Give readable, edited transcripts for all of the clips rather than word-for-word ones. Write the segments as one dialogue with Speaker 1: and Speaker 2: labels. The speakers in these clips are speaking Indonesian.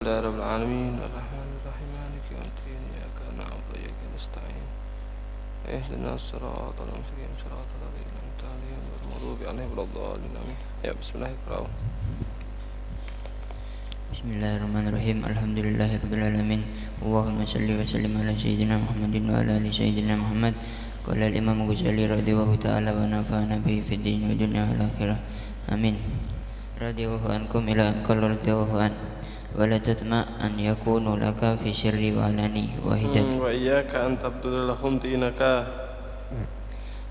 Speaker 1: يا رب العالمين الرحمن الرحيم مالك يوم الدين إياك نعبد وإياك نستعين اهدنا الصراط المستقيم صراط الذين أنعمت عليهم غير المغضوب عليهم ولا الضالين آمين. Ya bismillah iqra'u.
Speaker 2: Bismillahirrahmanirrahim. Alhamdulillahirrabbilalamin. Allahumma salli wa sallim ala sayyidina Muhammadin wa ala ali sayyidina Muhammad. Qala al-imam Ghazali radhiyallahu ta'ala wa nafa'ana bihi fid din wa dunya wal akhirah. Amin. Radhiyallahu ankum ila an qala radhiyallahu an wa la tatma an yakunu laka fi sirri wa alani wahidan
Speaker 1: Wa iyyaka an tabdula lahum dinaka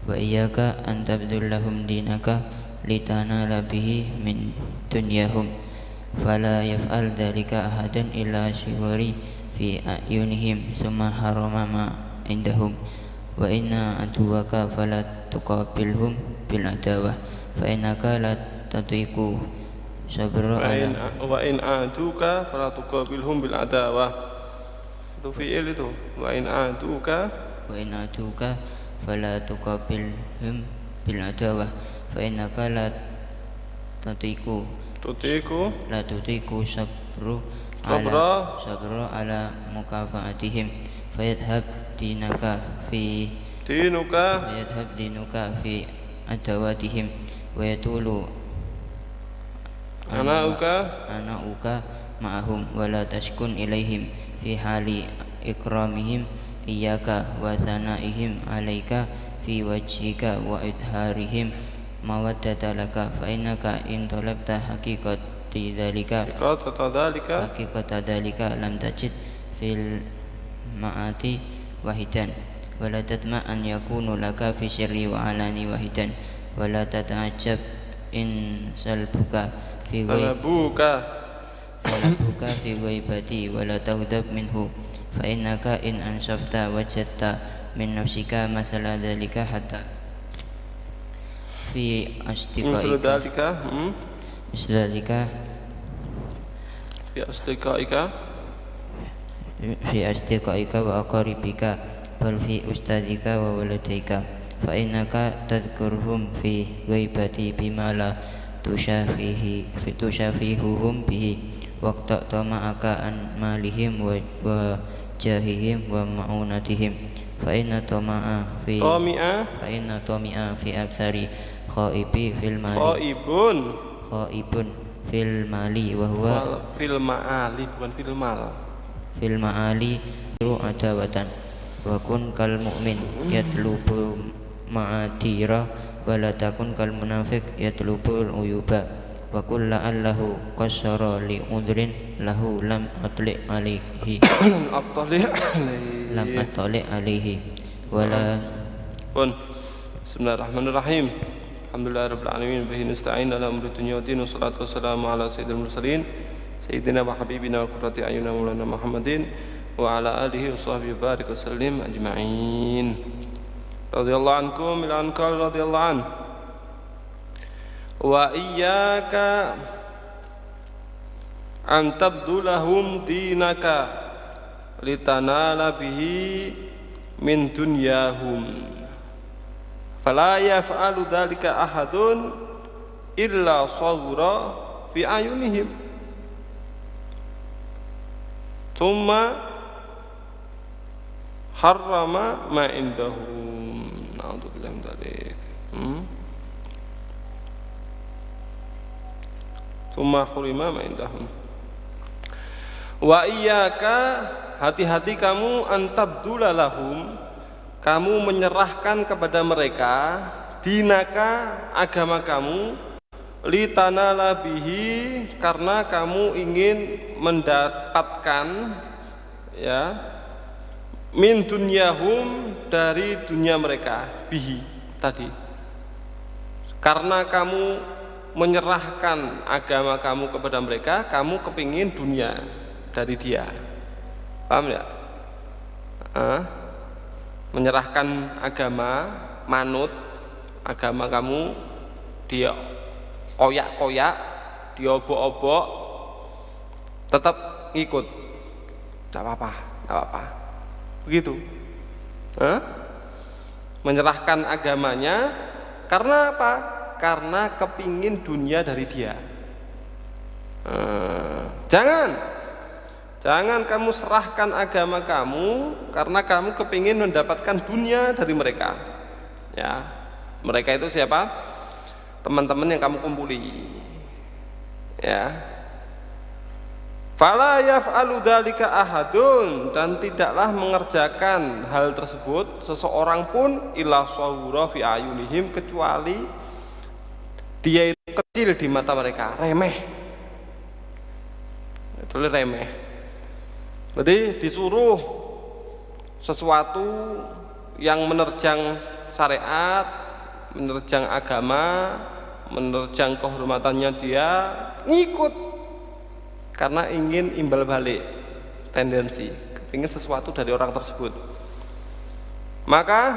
Speaker 2: wa iyyaka an tabdul lahum dinaka litanala bihi min dunyahum fala yaf'al dhalika ahadun illa shighari fi ayunihim summa harama ma indahum wa inna aduwaka fala tuqabilhum bil adawah fa innaka la tatiqu sabra
Speaker 1: wa in aduka fala tuqabilhum bil adawah. Itu fi'il itu. Wa in aduka
Speaker 2: fala tuqabilhum bil adawah fa innaka la tatiqu sabru ala mukafaatihim fayadhhab dinuka fi adawatihim wa yatulu anauka ma'ahum wa la tashkun ilaihim fi hali ikramihim iyyaka wa thanaihim alaika fi wajhika wa idharihim mawaddata laka fa innaka in talabta haqiqata dhalika lam tajid fil ma'ati wahidan wa la tatma an yakunu laka fi sirri wa alani wahidan wa la tata'ajjab in salabuka fi ghaibati wa la taghdab minhu fa innaka in ansafta wajadta min nafsika masala dhalika hatta fi asdiqaika wa aqaribika bal fi ustadika wa waladika fa innaka tadhkurhum fi ghaibati bima la tushafihuhum bihi waqta tama'aka an malihim wa jahihim wa ma'unatihim fa inna tami'a fi aksari khaibun fil mali wa huwa fil ma'ali adawatan wa kun kal mu'min yatlubu ma'atira wa la takun kal munafiq yatlubul uyuba wa qul la'allahu qassara li udrin lahu lam attali alaihi wala
Speaker 1: Bismillahirrahmanirrahim. Alhamdulillahirabbil alamin bihi nasta'in ala umuri dunya waddin wassalatu wassalamu ala sayyidil mursalin sayyidina wa habibina wa qurrati a'yunina maulana Muhammadin wa ala alihi wa sahbihi barik wa sallim ajma'in. Radhiyallahu ankum ila anqal radhiyallahu an. Wa iyyaka an tabdulahum dinaka litanala bihi min dunyahum fala yaf'alu dhalika ahadun illa sawra fi ayunihim thumma harrama ma indahum. Na'udzubillahi min dzalik. Thumma hurima ma indahum. Wa iyyaka, hati-hati kamu, antabdula lahum, kamu menyerahkan kepada mereka, dinaka, agama kamu, litanala bihi, karena kamu ingin mendapatkan ya min dunyahum, dari dunia mereka, bihi tadi, karena kamu menyerahkan agama kamu kepada mereka, kamu kepingin dunia dari dia, paham ya? Menyerahkan agama, manut agama kamu, dia koyak-koyak, dia obok-obok, tetap ikut, tidak apa-apa, begitu. Menyerahkan agamanya karena apa? Karena kepingin dunia dari dia. Jangan Jangan kamu serahkan agama kamu karena kamu kepingin mendapatkan dunia dari mereka. Ya, mereka itu siapa? Teman-teman yang kamu kumpuli. Ya. Fala yaf'alu dzalika ahadun, dan tidaklah mengerjakan hal tersebut seseorang pun illa sawura fi ayunihim, kecuali dia itu kecil di mata mereka, remeh. Itu remeh. Berarti disuruh sesuatu yang menerjang syariat, menerjang agama, menerjang kehormatannya, dia ngikut karena ingin imbal balik, tendensi ingin sesuatu dari orang tersebut. Maka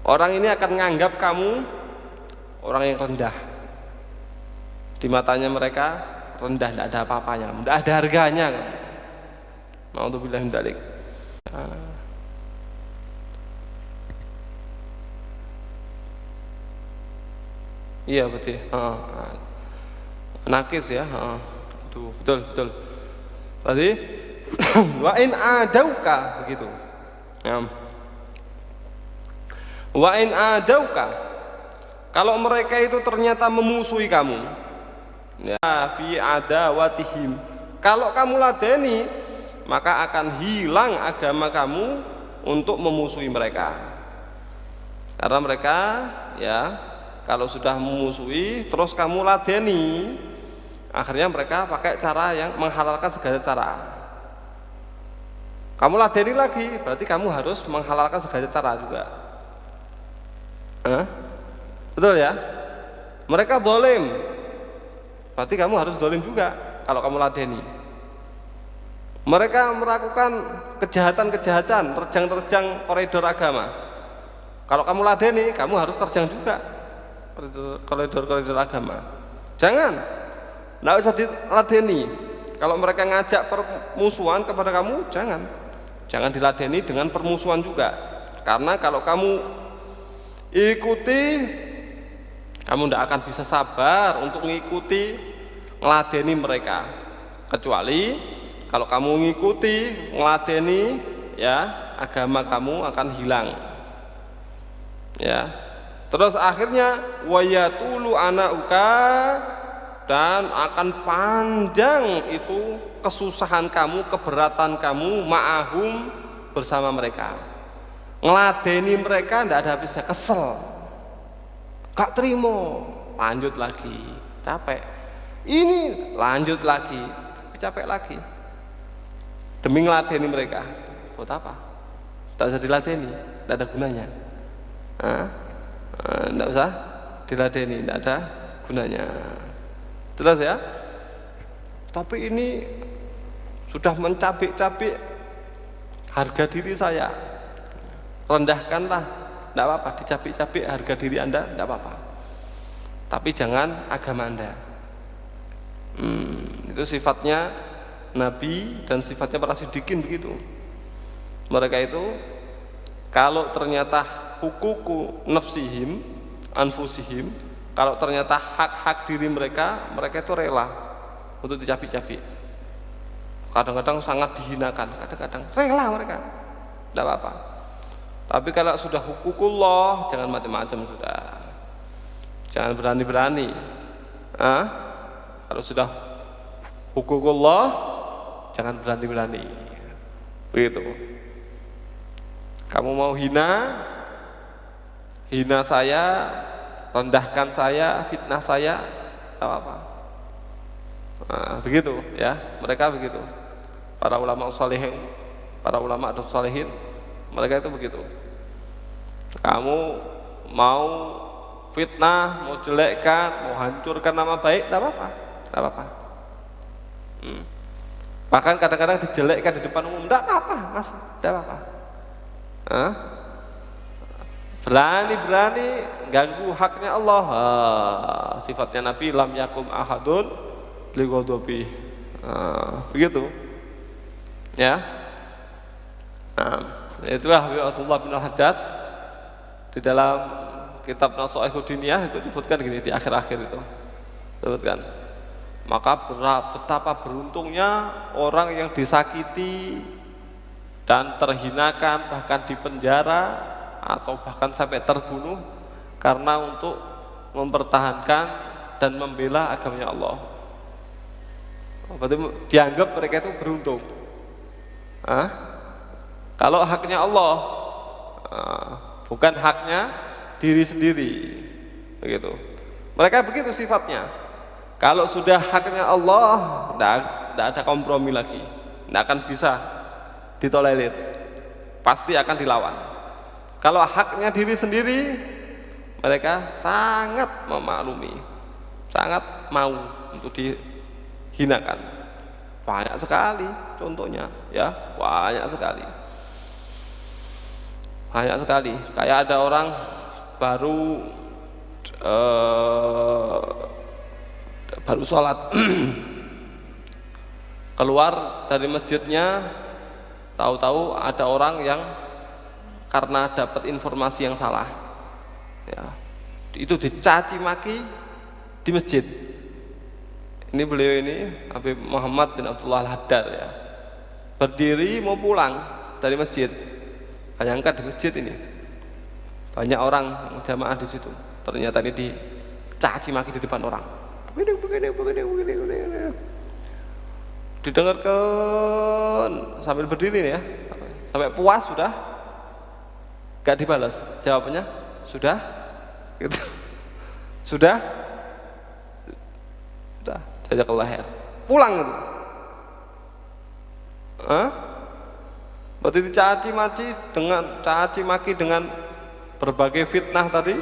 Speaker 1: orang ini akan menganggap kamu orang yang rendah di matanya mereka, rendah, tidak ada apa-apanya, tidak ada harganya. Na'udzubillah min dzalik. Iya betul. Nakis ya, itu betul. Tadi wa in adauka, begitu. Ya. Wa in adauka, kalau mereka itu ternyata memusuhi kamu, ya, fi adawatihim, kalau kamu ladeni, maka akan hilang agama kamu untuk memusuhi mereka. Karena mereka, ya, kalau sudah memusuhi terus kamu ladeni, akhirnya mereka pakai cara yang menghalalkan segala cara. Kamu ladeni lagi, berarti kamu harus menghalalkan segala cara juga. Betul ya? Mereka zalim, berarti kamu harus zalim juga kalau kamu ladeni. Mereka melakukan kejahatan-kejahatan, terjang koridor agama. Kalau kamu ladeni, kamu harus terjang juga koridor agama. Jangan, tidak usah diladeni. Kalau mereka ngajak permusuhan kepada kamu, jangan diladeni dengan permusuhan juga. Karena kalau kamu ikuti, kamu tidak akan bisa sabar untuk mengikuti, ngeladeni mereka. Kecuali kalau kamu mengikuti, ngeladeni, ya, agama kamu akan hilang. Ya. Terus akhirnya wayatulu anauka, dan akan panjang itu kesusahan kamu, keberatan kamu ma'ahum, bersama mereka. Ngeladeni mereka tidak ada habisnya, kesel, gak terima, lanjut lagi, capek, ini lanjut lagi, capek lagi, demi ngeladeni mereka. Buat apa? Tak usah diladeni, tidak ada gunanya. Tidak usah diladeni, tidak ada gunanya. Jelas ya? Tapi ini sudah mencabik-cabik harga diri saya. Rendahkanlah, tidak apa-apa, dicabik-cabik harga diri Anda, tidak apa-apa. Tapi jangan agama Anda. Itu sifatnya Nabi dan sifatnya para siddiqin begitu. Mereka itu kalau ternyata hukuku nafsihim, anfusihim, kalau ternyata hak-hak diri mereka itu rela untuk dicabik-cabik. Kadang-kadang sangat dihinakan, kadang-kadang rela mereka, tidak apa-apa. Tapi kalau sudah hukukullah, jangan macam-macam sudah. Jangan berani-berani. Kalau sudah hukukullah, jangan berani-berani. Begitu. Kamu mau hina saya, rendahkan saya, fitnah saya, tak apa-apa. Begitu ya, mereka begitu. Para ulama salihin, para ulama dan salihin, mereka itu begitu. Kamu mau fitnah, mau jelekkan, mau hancurkan nama baik, tak apa-apa, tak apa-apa. Bahkan kadang-kadang dijelekkan di depan umum, tak apa-apa, mas, tak apa-apa. Berani-berani ganggu haknya Allah. Sifatnya Nabi, lam yakum ahadun li ghadabi. Begitu. Ya. Itulah Abdullah bin Al-Haddad di dalam kitab Nasaihud Diniyah itu disebutkan gini di akhir-akhir itu. Disebutkan. Maka betapa beruntungnya orang yang disakiti dan terhinakan, bahkan dipenjara atau bahkan sampai terbunuh karena untuk mempertahankan dan membela agamanya Allah. Berarti dianggap mereka itu beruntung. Kalau haknya Allah, bukan haknya diri sendiri, begitu. Mereka begitu sifatnya. Kalau sudah haknya Allah, tidak ada kompromi lagi, tidak akan bisa ditolerir, pasti akan dilawan. Kalau haknya diri sendiri, mereka sangat memaklumi, sangat mau untuk dihinakan. Banyak sekali contohnya, ya, banyak sekali. Kayak ada orang baru sholat keluar dari masjidnya, tahu-tahu ada orang yang karena dapat informasi yang salah, ya, itu dicaci maki di masjid. Ini beliau ini Habib Muhammad bin Abdullah Al-Haddad, ya, berdiri mau pulang dari masjid. Bayangkan di masjid ini banyak orang jamaah di situ, ternyata ini dicaci maki di depan orang. Begini. Didengarkan sambil berdiri ya, sampai puas sudah, gak dibalas. Jawabannya sudah, gitu. Sudah, jazakallah khair. Pulang itu. Berarti dicaci maki dengan berbagai fitnah tadi,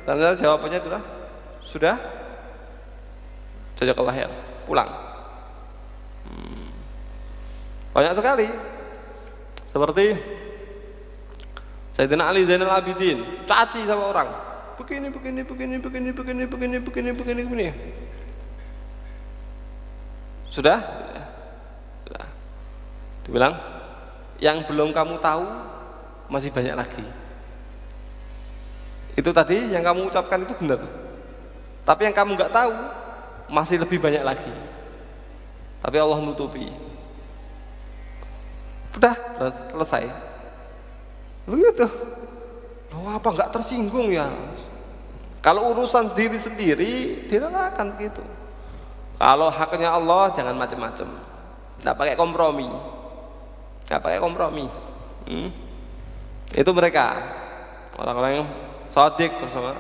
Speaker 1: dan jawabannya sudah, jazakallah khair. Pulang. Banyak sekali. Seperti Sayyidina Ali Zainal Abidin, caci sama orang. Begini. Sudah. Dibilang, yang belum kamu tahu masih banyak lagi. Itu tadi yang kamu ucapkan itu benar. Tapi yang kamu nggak tahu masih lebih banyak lagi. Tapi Allah nutupi. Sudah selesai. Begitu. Loh, apa nggak tersinggung ya? Kalau urusan diri sendiri direlakan begitu. Kalau haknya Allah jangan macam-macam. Nggak pakai kompromi. Itu mereka orang-orang yang shadiq bersama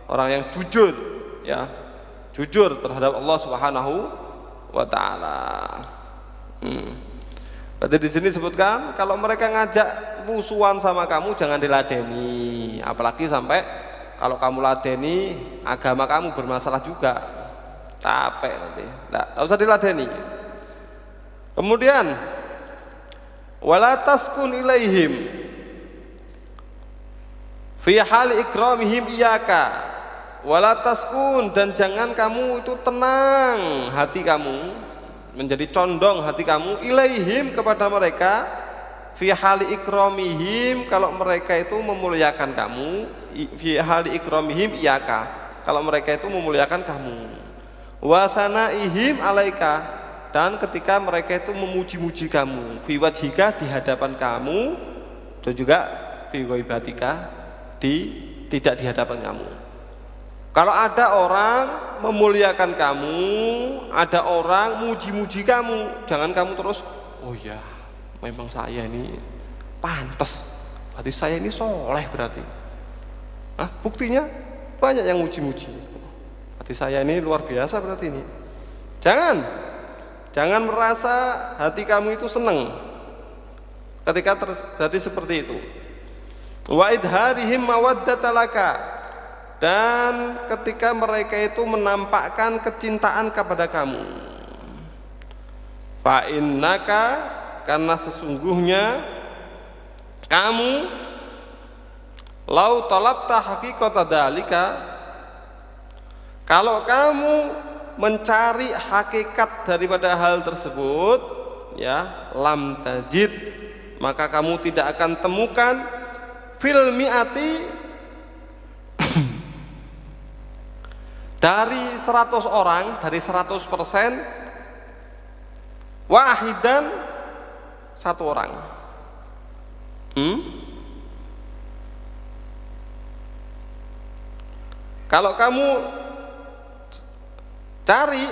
Speaker 1: orang yang jujur, ya, jujur terhadap Allah Subhanahu wa Ta'ala. Berarti di sini disebutkan kalau mereka ngajak musuhan sama kamu jangan diladeni, apalagi sampai kalau kamu ladeni agama kamu bermasalah juga, capek nanti. Nggak usah diladeni. Kemudian wala taskun ilaihim fi hali ikramihim iyaka, wala taskun, dan jangan kamu itu tenang hati kamu, menjadi condong hati kamu, ilaihim, kepada mereka, fi hali ikramihim, kalau mereka itu memuliakan kamu, fi hali ikramihim iyaka, kalau mereka itu memuliakan kamu, wa sanaihim alaika, dan ketika mereka itu memuji-muji kamu, fi wajhika, di hadapan kamu, dan juga fi ghaibatika, tidak di hadapan kamu. Kalau ada orang memuliakan kamu, ada orang muji-muji kamu, jangan kamu terus, oh ya, memang saya ini pantas, berarti saya ini soleh berarti. Buktinya banyak yang muji-muji, berarti saya ini luar biasa berarti ini. Jangan merasa hati kamu itu senang ketika terjadi seperti itu. Wa idharihim mawaddatalaka, dan ketika mereka itu menampakkan kecintaan kepada kamu, fa innaka, karena sesungguhnya kamu, lau talabta haqiqata dzalika, kalau kamu mencari hakikat daripada hal tersebut, ya, lam tajid, maka kamu tidak akan temukan fil mi'ati dari 100 orang, dari 100%, wahidan, satu orang. Kalau kamu cari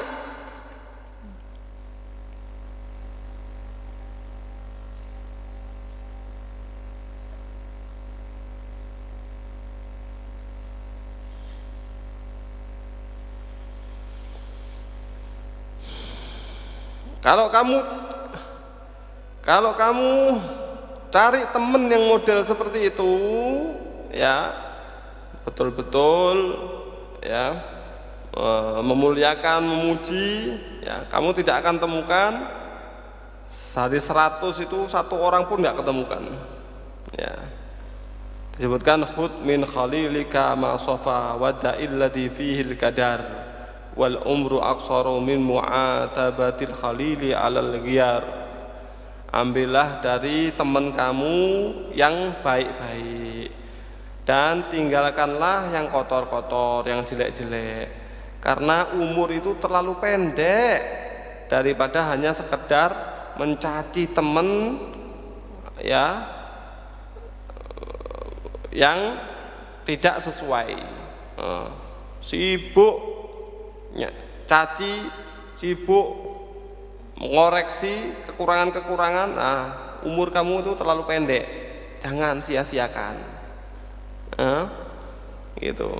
Speaker 1: kalau kamu cari temen yang model seperti itu, ya betul-betul ya memuliakan, memuji, ya kamu tidak akan temukan dari 100 itu satu orang pun nggak ketemukan. Ya, disebutkan khud min khalilika ma safa wada'il ladzi fihi al-qadar wal umru aqsaru min mu'atabatil khalili 'alal ghiyar. Ambillah dari teman kamu yang baik-baik dan tinggalkanlah yang kotor-kotor, yang jelek-jelek, karena umur itu terlalu pendek daripada hanya sekedar mencaci teman ya yang tidak sesuai. Sibuk caci, sibuk mengoreksi kekurangan-kekurangan. Nah, umur kamu itu terlalu pendek, jangan sia-siakan. Gitu.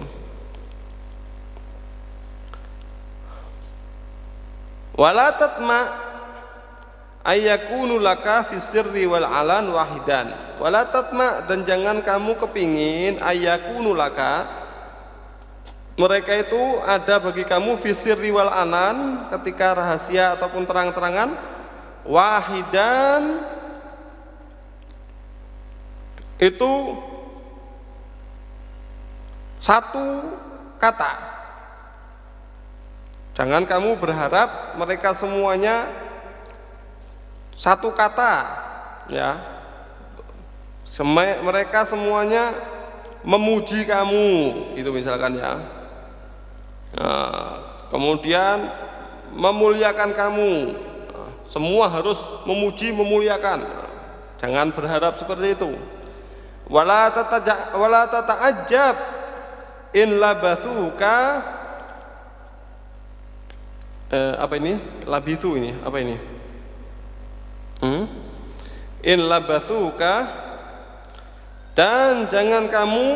Speaker 1: Wala tatma ayyakunu laka fis sirri wal alan wahidan. Wala tatma, dan jangan kamu kepingin ayyakunu laka, mereka itu ada bagi kamu fis sirri wal alan, ketika rahasia ataupun terang-terangan, wahidan, itu satu kata. Jangan kamu berharap mereka semuanya satu kata, ya. Mereka semuanya memuji kamu, itu misalkan ya. Kemudian memuliakan kamu, semua harus memuji, memuliakan. Jangan berharap seperti itu. Wala tata'ajjab in labathuka, apa ini? Labithu ini, apa ini? In labathuka, dan jangan kamu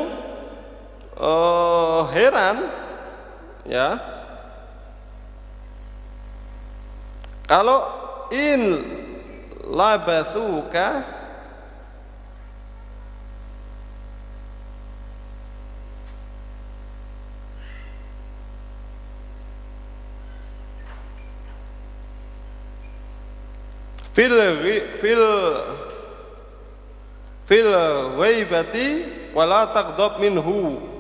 Speaker 1: heran, ya, kalau in labathuka fil ghaibati wala taghdab minhu.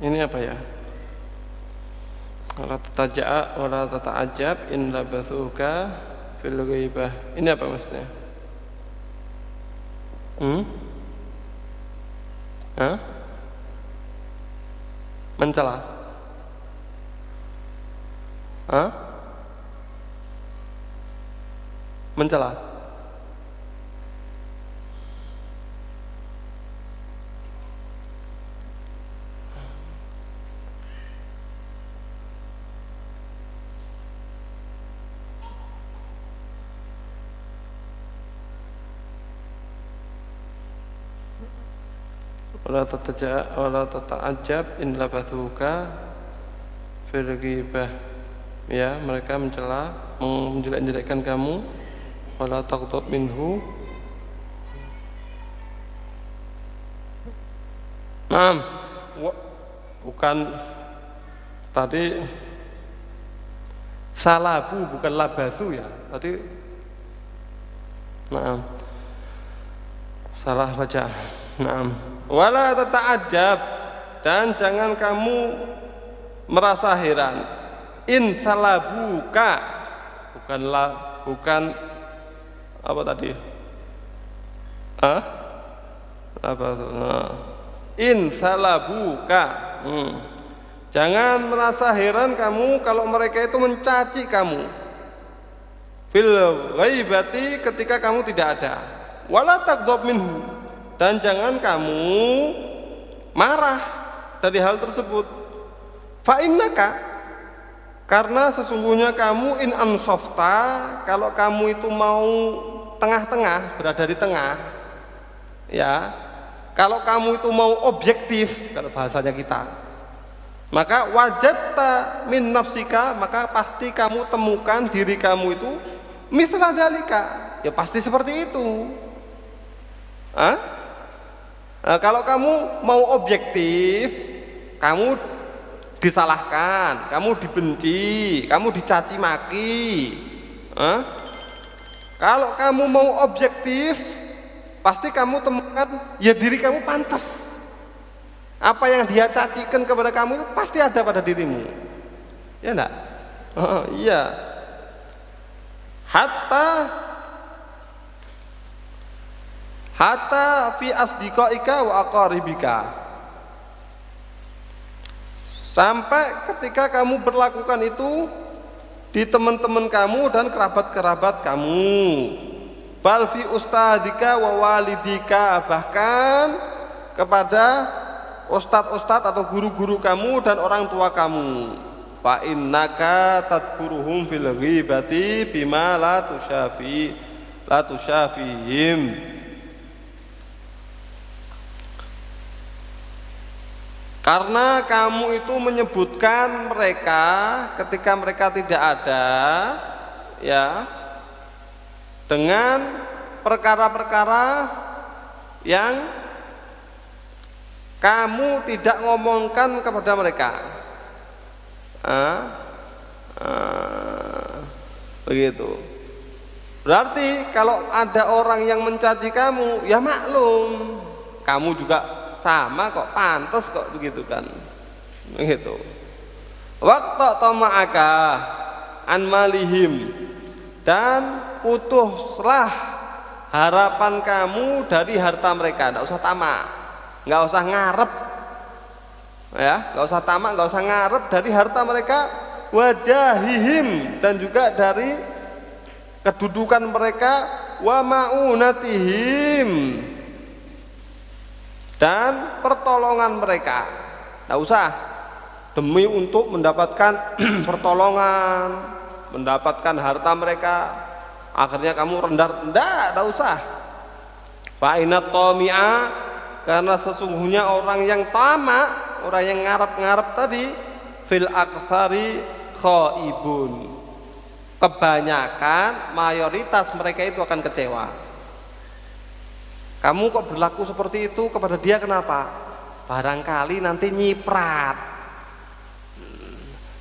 Speaker 1: Ini apa ya? Wala tataja'a wala tata'ajab in labathuka fil ghaibah. Ini apa maksudnya? Mencela? Mencela? Wala tataja'a wala tata'ajab in labathuka fil ghibah. Ya, mereka mencela, menjelek-jelekkan kamu. Wala taghdab minhu. Bukan tadi salabu, bukan labathu ya. Tadi Salah baca. Naam. Wala tata'ajab, dan jangan kamu merasa heran. In salabuka, bukan apa tadi? Apa itu? In salabuka. Jangan merasa heran kamu kalau mereka itu mencaci kamu. Fil ghaibati, ketika kamu tidak ada. Wala taghdab minhu, dan jangan kamu marah dari hal tersebut. Fa innaka, karena sesungguhnya kamu in ansofta, kalau kamu itu mau tengah-tengah, berada di tengah, ya, kalau kamu itu mau objektif, kalau bahasanya kita, maka wajadta min nafsika, maka pasti kamu temukan diri kamu itu misla dalika, ya pasti seperti itu. Nah, kalau kamu mau objektif, kamu disalahkan, kamu dibenci, kamu dicaci maki. Kalau kamu mau objektif, pasti kamu temukan ya diri kamu pantas. Apa yang dia cacikan kepada kamu itu pasti ada pada dirimu. Ya enggak? Iya. Hatta fi asdiqaika wa aqaribika, sampai ketika kamu berlakukan itu di teman-teman kamu dan kerabat-kerabat kamu. Bal fi ustadika wa walidika, bahkan kepada ustadz-ustadz atau guru-guru kamu dan orang tua kamu. Fa innaka tadkuruhum fil ghibati bima la tusyafihim. Karena kamu itu menyebutkan mereka ketika mereka tidak ada, ya, dengan perkara-perkara yang kamu tidak ngomongkan kepada mereka. Begitu. Berarti kalau ada orang yang mencaci kamu, ya maklum, kamu juga sama kok, pantas kok, begitu kan, begitu. Waktu tama'aka an malihim, dan putuslah harapan kamu dari harta mereka. Nggak usah tamak, nggak usah ngarep, ya, nggak usah tamak, nggak usah ngarep dari harta mereka. Wajahihim, dan juga dari kedudukan mereka. Wa ma'unatihim, dan pertolongan mereka. Tidak usah demi untuk mendapatkan pertolongan, mendapatkan harta mereka, akhirnya kamu rendah-rendah. Tidak usah. Fa'inat tomi'a, karena sesungguhnya orang yang tamak, orang yang ngarep-ngarep tadi, fil aktsari khaibun, kebanyakan, mayoritas mereka itu akan kecewa. Kamu kok berlaku seperti itu kepada dia, kenapa? Barangkali nanti nyiprat,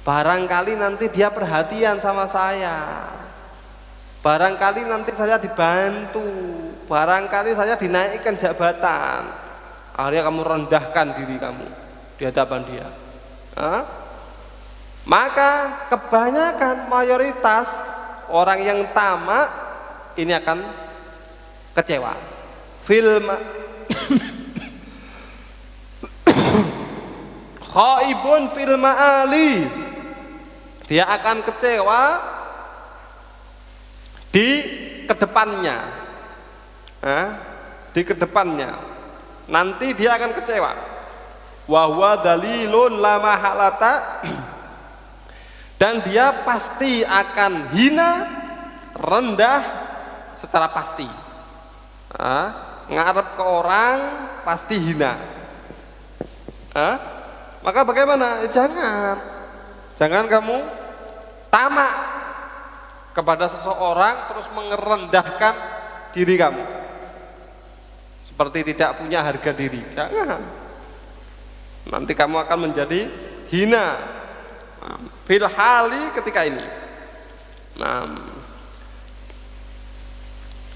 Speaker 1: barangkali nanti dia perhatian sama saya, barangkali nanti saya dibantu, barangkali saya dinaikkan jabatan. Akhirnya kamu rendahkan diri kamu di hadapan dia. Maka kebanyakan, mayoritas orang yang tamak ini akan kecewa. Khaibun fil ma'ali, dia akan kecewa di kedepannya. Di kedepannya nanti dia akan kecewa. Wa huwa dalilun la mahalata, dan dia pasti akan hina, rendah secara pasti. Ngarep ke orang pasti hina. Maka bagaimana? Jangan kamu tamak kepada seseorang terus merendahkan diri kamu seperti tidak punya harga diri. Jangan. Nanti kamu akan menjadi hina fil hali ketika ini.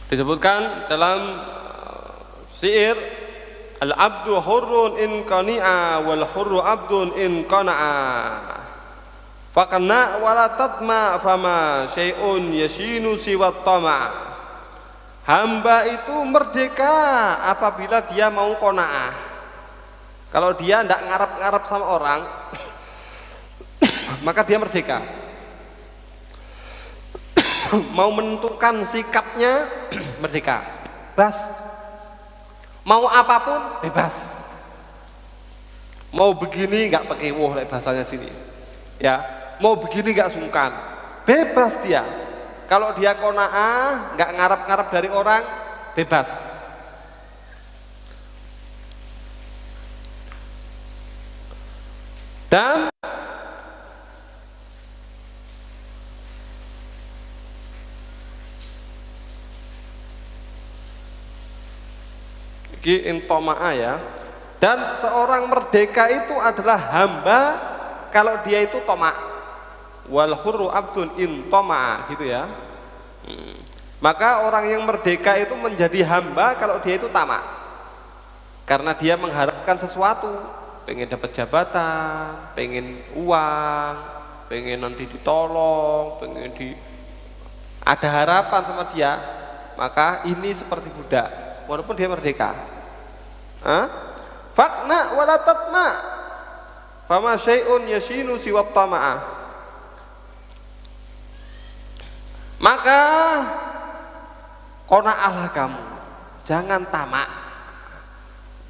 Speaker 1: Disebutkan dalam syair, al-abdu hurrun in qani'a wal hurru abdun in qana'a. Faqna wala tatma fama syai'un yashinu siwat tama'. Hamba itu merdeka apabila dia mau qanaah. Kalau dia tidak ngarap-ngarap sama orang maka dia merdeka. Mau menentukan sikapnya merdeka, bebas. Mau apapun bebas. Mau begini nggak pakai woh bahasanya sini, ya. Mau begini nggak sungkan, bebas dia. Kalau dia qanaah, nggak ngarap-ngarap dari orang, bebas. Dan ini intoma'a ya. Dan seorang merdeka itu adalah hamba kalau dia itu toma'. Wal hurru abdun in toma'a, gitu ya. Maka orang yang merdeka itu menjadi hamba kalau dia itu tamak, karena dia mengharapkan sesuatu, pengen dapat jabatan, pengen uang, pengen nanti ditolong, pengen ada harapan sama dia. Maka ini seperti budak walaupun dia merdeka. Faqna wala tatma fama syai'un yashinu siwat tama'ah. Maka qanaahlah kamu, jangan tamak.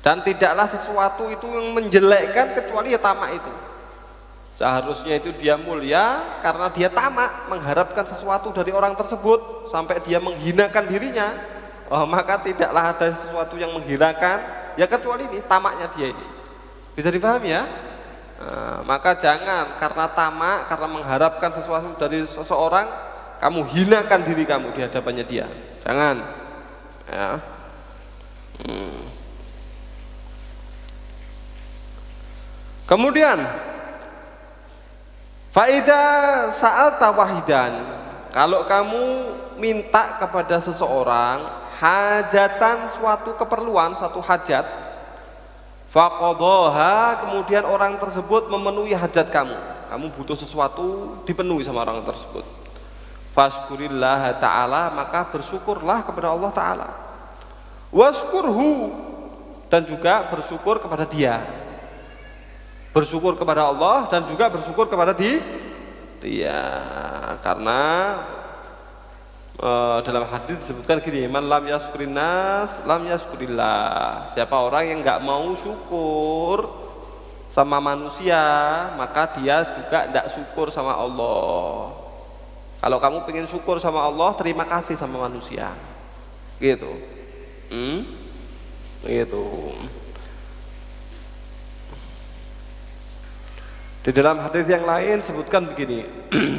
Speaker 1: Dan tidaklah sesuatu itu yang menjelekkan kecuali ya tamak itu. Seharusnya itu dia mulia karena dia tamak, mengharapkan sesuatu dari orang tersebut sampai dia menghinakan dirinya. Maka tidaklah ada sesuatu yang menghinakan ya kecuali ini tamaknya dia ini. Bisa dipahami ya? Maka jangan karena tamak, karena mengharapkan sesuatu dari seseorang kamu hinakan diri kamu di hadapannya dia. Jangan ya. Kemudian faedah sa'alta wahidan, kalau kamu minta kepada seseorang hajatan, suatu keperluan, satu hajat, faqadhaha, kemudian orang tersebut memenuhi hajat kamu butuh sesuatu dipenuhi sama orang tersebut, fashkurillah ta'ala, maka bersyukurlah kepada Allah ta'ala, waskurhu, dan juga bersyukur kepada dia, bersyukur kepada Allah dan juga bersyukur kepada dia, karena dalam hadis disebutkan gini, man lam yaskurin nas lam yaskurillah, siapa orang yang nggak mau syukur sama manusia maka dia juga tidak syukur sama Allah. Kalau kamu pengen syukur sama Allah, terima kasih sama manusia, gitu. Gitu. Di dalam hadis yang lain sebutkan begini,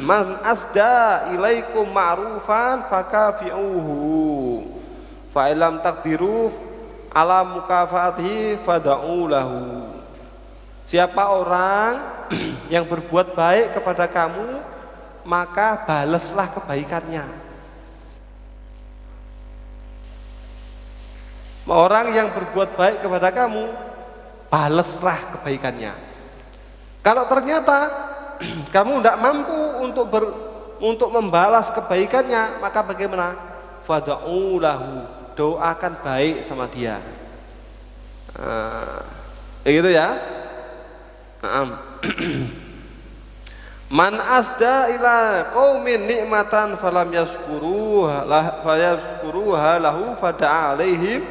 Speaker 1: man asda ilaikum ma'rufan fakafi'uhu fa illam taqdiru ala mukafaatihi fad'u lahu. Siapa orang yang berbuat baik kepada kamu, maka balaslah kebaikannya. Orang yang berbuat baik kepada kamu, balaslah kebaikannya. Kalau ternyata kamu tidak mampu untuk membalas kebaikannya, maka bagaimana? Fad'u lahu, doakan baik sama dia. Begitu ya. Man asda ila qaumin nikmatan falam yashkuruha lahu fada'a alaihim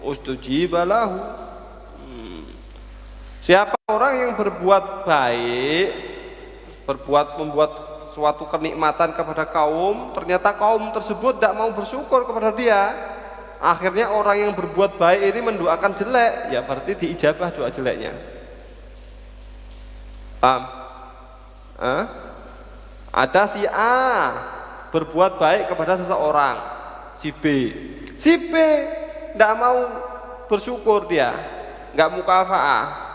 Speaker 1: ustujiba lahu. Siapa orang yang berbuat baik, membuat suatu kenikmatan kepada kaum, ternyata kaum tersebut tidak mau bersyukur kepada dia, akhirnya orang yang berbuat baik ini mendoakan jelek, ya berarti diijabah doa jeleknya. Paham? Ada si A berbuat baik kepada seseorang, si B tidak mau bersyukur, dia nggak mukafaah.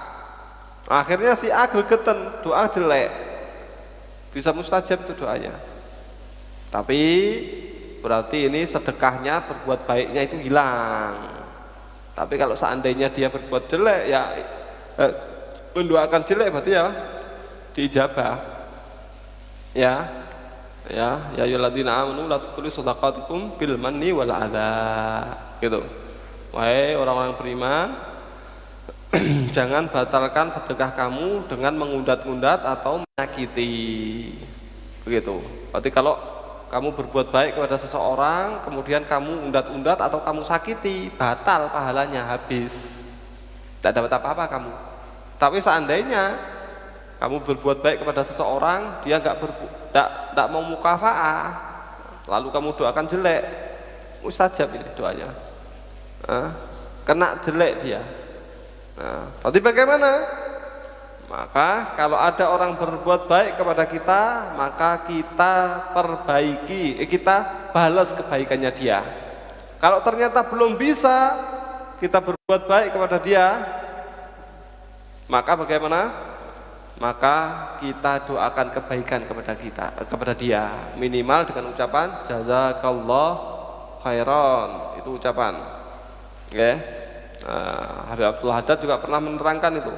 Speaker 1: Akhirnya si A gregetan, doa jelek, bisa mustajab itu doanya. Tapi berarti ini sedekahnya, berbuat baiknya itu hilang. Tapi kalau seandainya dia berbuat jelek ya mendoakan jelek berarti ya diijabah. Ya ayyuhalladzina amanu la tubtilu shadaqatikum bil manni wal adza. Gitu. Wahai orang-orang beriman, jangan batalkan sedekah kamu dengan mengundat-undat atau menyakiti. Begitu. Berarti kalau kamu berbuat baik kepada seseorang, kemudian kamu undat-undat atau kamu sakiti, batal pahalanya, habis. Tidak dapat apa-apa kamu. Tapi seandainya kamu berbuat baik kepada seseorang, dia tidak mau mukafaah, lalu kamu doakan jelek, mustajab ini doanya. Kena jelek dia. Berarti bagaimana? Maka kalau ada orang berbuat baik kepada kita, maka kita perbaiki, kita balas kebaikannya dia. Kalau ternyata belum bisa kita berbuat baik kepada dia, maka bagaimana? Maka kita doakan kebaikan kepada dia, minimal dengan ucapan jazakallah khairan, itu ucapan. Oke. Habib Abdul Haddad juga pernah menerangkan itu.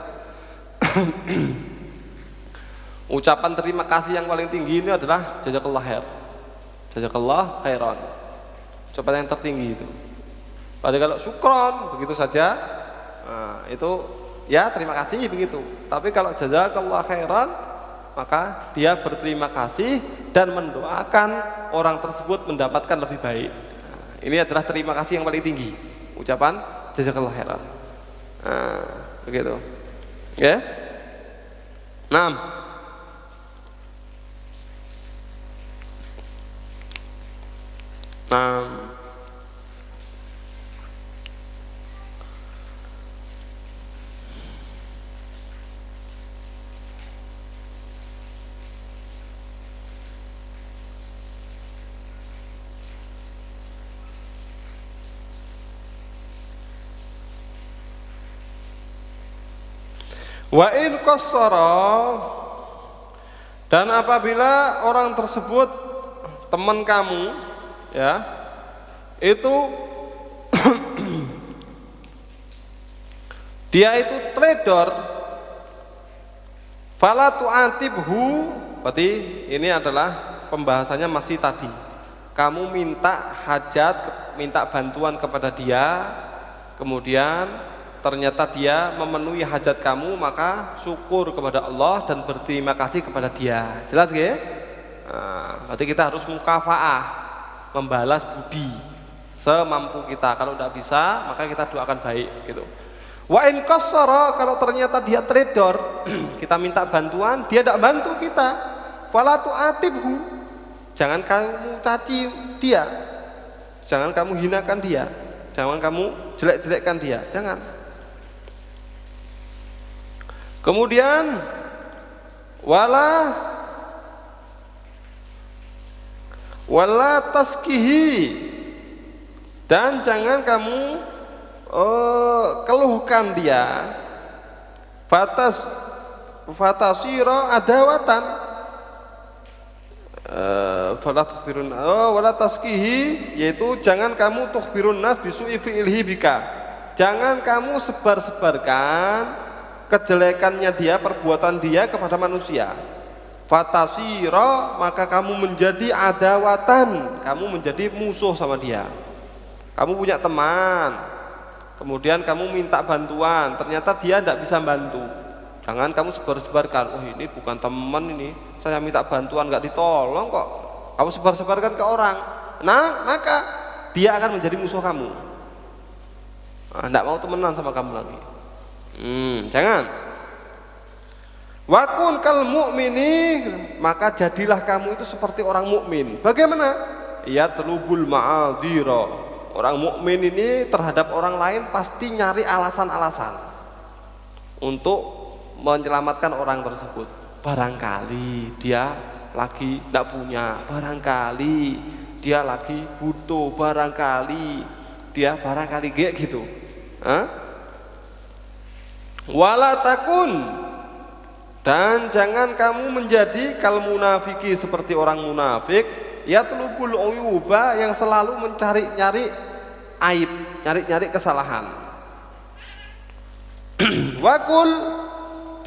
Speaker 1: Ucapan terima kasih yang paling tinggi ini adalah jazakallah khair. Jazakallah khairan. Ucapan yang tertinggi itu. Padahal kalau syukron begitu saja, itu ya terima kasih begitu. Tapi kalau jazakallah khairan, maka dia berterima kasih dan mendoakan orang tersebut mendapatkan lebih baik. Ini adalah terima kasih yang paling tinggi. Ucapan jazakallah khairan. Begitu. Ya. 6. Wa in qassara, dan apabila orang tersebut teman kamu ya itu dia itu trader, fala tu'atibhu, berarti ini adalah pembahasannya masih tadi. Kamu minta hajat, minta bantuan kepada dia, kemudian ternyata dia memenuhi hajat kamu, maka syukur kepada Allah dan berterima kasih kepada dia. Jelas ya? Berarti kita harus mukafaah, membalas budi semampu kita. Kalau tidak bisa, maka kita doakan baik gitu. Wa in qassara, kalau ternyata dia trader, kita minta bantuan, dia tidak bantu kita, fala tu'atibhu, jangan kamu caci dia, jangan kamu hinakan dia, jangan kamu jelek-jelekkan dia, jangan. Kemudian wala taskihi, dan jangan kamu keluhkan dia, fatasira adawatan, wala taskihi, yaitu jangan kamu tukhbirun nas bisu'i fi'ilhi bika, jangan kamu sebar-sebarkan kejelekannya dia, perbuatan dia kepada manusia. Fatasira, maka kamu menjadi adawatan, kamu menjadi musuh sama dia. Kamu punya teman, kemudian kamu minta bantuan, ternyata dia tidak bisa bantu, jangan kamu sebar-sebarkan, oh ini bukan teman, ini saya minta bantuan nggak ditolong kok, kamu sebar-sebarkan ke orang. Nah, maka dia akan menjadi musuh kamu, tidak mau temenan sama kamu lagi. Jangan. Wakun kal mu'mini, maka jadilah kamu itu seperti orang mukmin. Bagaimana? Ya telubul ma'adhira. Orang mukmin ini terhadap orang lain pasti nyari alasan-alasan untuk menyelamatkan orang tersebut. Barangkali dia lagi tidak punya, barangkali dia lagi butuh, barangkali dia kayak gitu. Wala takun, dan jangan kamu menjadi kal munafiki, seperti orang munafik, yatlubul uyuba, yang selalu mencari-nyari aib, nyari-nyari kesalahan. Wakul,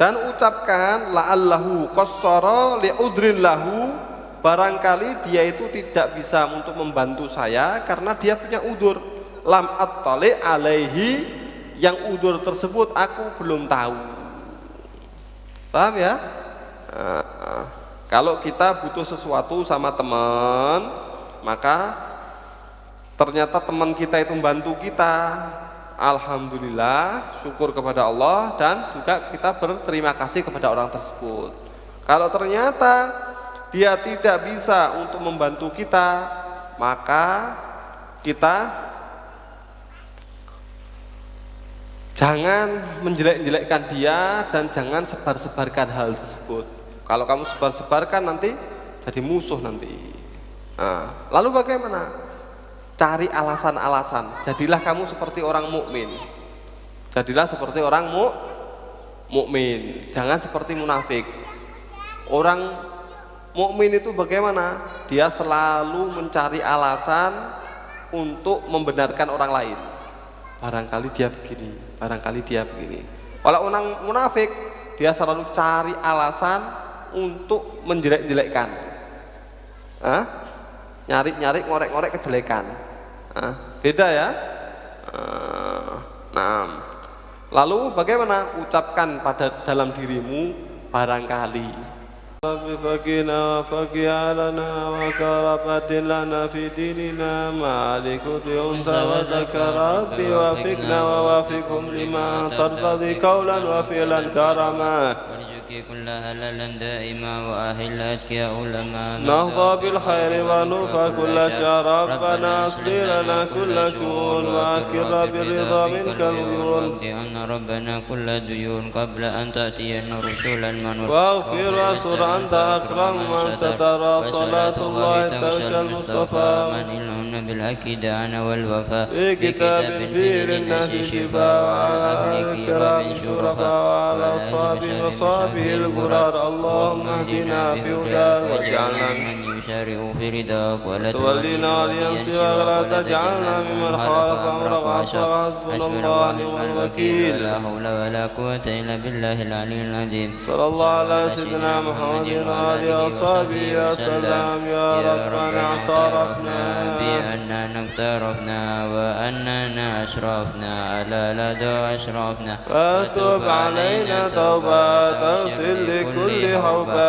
Speaker 1: dan ucapkan la'allahu qassara li'udrin lahu, barangkali dia itu tidak bisa untuk membantu saya karena dia punya udur. Lam attali alaihi, yang udur tersebut aku belum tahu. Paham ya? Kalau kita butuh sesuatu sama teman, maka ternyata teman kita itu membantu kita, alhamdulillah, syukur kepada Allah, dan juga kita berterima kasih kepada orang tersebut. Kalau ternyata dia tidak bisa untuk membantu kita, maka kita jangan menjelek-jelekkan dia dan jangan sebar-sebarkan hal tersebut. Kalau kamu sebar-sebarkan nanti jadi musuh nanti. Lalu bagaimana? Cari alasan-alasan. Jadilah kamu seperti orang mukmin. Jadilah seperti orang mukmin. Jangan seperti munafik. Orang mukmin itu bagaimana? Dia selalu mencari alasan untuk membenarkan orang lain. Barangkali dia begini, barangkali dia begini. Kalau orang munafik, dia selalu cari alasan untuk menjelek-jelekkan, nyari-nyari, ngorek-ngorek kejelekan. Beda ya. Nah, lalu bagaimana? Ucapkan pada dalam dirimu, barangkali. Rabbi fakina faki'alana wa karabatin lana fi dinina ma'alikuti unta wa dhakara Rabbi wa fikna wa wafikum lima tardadi qawlan wa fi'lan karama
Speaker 2: warzuki kulla halalan daima wa ahillat ya ulama
Speaker 1: nahda bil khairi wa nufa kulla syara Rabbana asli lana kulla syu'un wa akirra birridha minkal uyun
Speaker 2: anna Rabbana kulla duyun qabla an ta'tiyana rusulan man
Speaker 1: waghfir wa أنت أكرم من ستر صلاة الله تغشى المصطفى
Speaker 2: من إلهن بالحق دعنا والوفاء
Speaker 1: بكتاب فيه للناس شفاء وعلى أهلك ومن شرفاء وعلى أصحابه وصحبه الغرار اللهم اهدنا في هداك واجعلنا
Speaker 2: من يشارع في رداك ولا
Speaker 1: تولنا ولينصرك ولا تجعلنا ممن خالف أمرك حسبنا الله ونعم الوكيل
Speaker 2: لا حول ولا قوة إلا بالله العلي العظيم
Speaker 1: صلى الله على سيدنا محمد وآله وصحبه وسلم يا ربنا اعترفنا
Speaker 2: بأننا اقترفنا وأننا أشرفنا على لدى أشرفنا
Speaker 1: فتب علينا توبة تغفر لكل حوبة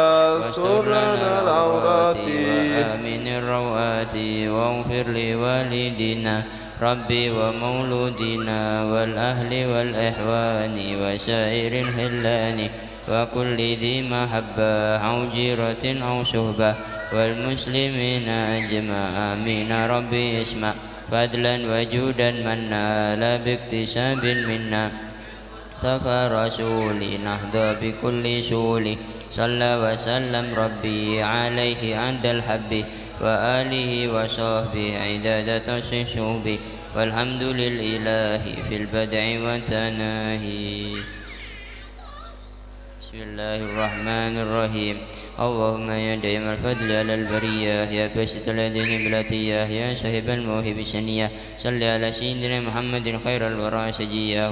Speaker 1: استر لنا العورات
Speaker 2: وآمن الروآت واغفر لوالدنا ربي ومولودنا والأهل والإخوان وسائر الخلان وكل ذي محبة أو جيرة أو صحبة والمسلمين أجمع آمين ربي اسمع فضلا وجودا منا لا باكتساب منا تفرسوا لنهضى بكل سول صلى وسلم ربي عليه عند الحب وآله وصحبه عدادة الشعوب والحمد لله في البدع والتناهي بسم الله الرحمن الرحيم اللهم يا دائم الفضل على البرية يا باسط اليدين بلاتية يا صاحب الموهب السنية صل على سيدنا محمد خير الورى سجية